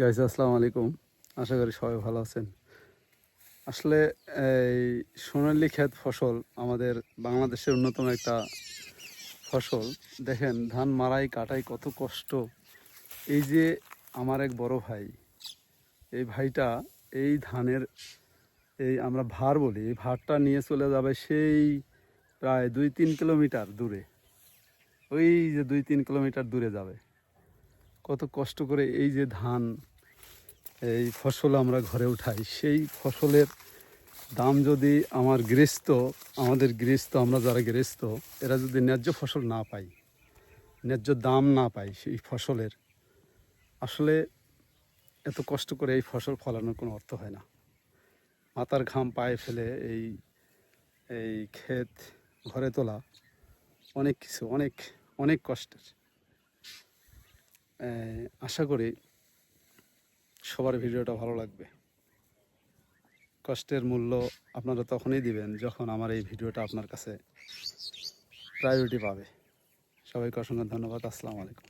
Guys আসসালামু আলাইকুম। আশা করি সবাই ভালো আছেন। আসলে এই সোনালী ক্ষেত ফসল আমাদের বাংলাদেশের অন্যতম একটা ফসল। দেখেন ধান মারাই কাটাই কত কষ্ট। এই যে আমার এক বড় ভাই, এই ভাইটা এই ধানের এই আমরা ভার বলি, এই ভারটা নিয়ে চলে যাবে সেই প্রায় 2-3 কিলোমিটার দূরে। ওই যে 2-3 কিলোমিটার দূরে যাবে, কত কষ্ট করে এই যে ধান এই ফসল আমরা ঘরে উঠাই, সেই ফসলের দাম যদি আমাদের গৃহস্থ, আমরা যারা গৃহস্থ, এরা যদি ন্যায্য ফসল না পাই, ন্যায্য দাম না পাই সেই ফসলের, আসলে এত কষ্ট করে এই ফসল ফলানোর কোনো অর্থ হয় না। মাথার ঘাম পায়ে ফেলে এই এই ক্ষেত ঘরে তোলা অনেক কিছু, অনেক অনেক কষ্টের। আশা করি সবার ভিডিওটা ভালো লাগবে। কষ্টের মূল্য আপনারা তখনই দিবেন যখন আমার এই ভিডিওটা আপনার কাছে প্রায়োরিটি পাবে। সবাইকে অসংখ্য ধন্যবাদ। আসসালামু আলাইকুম।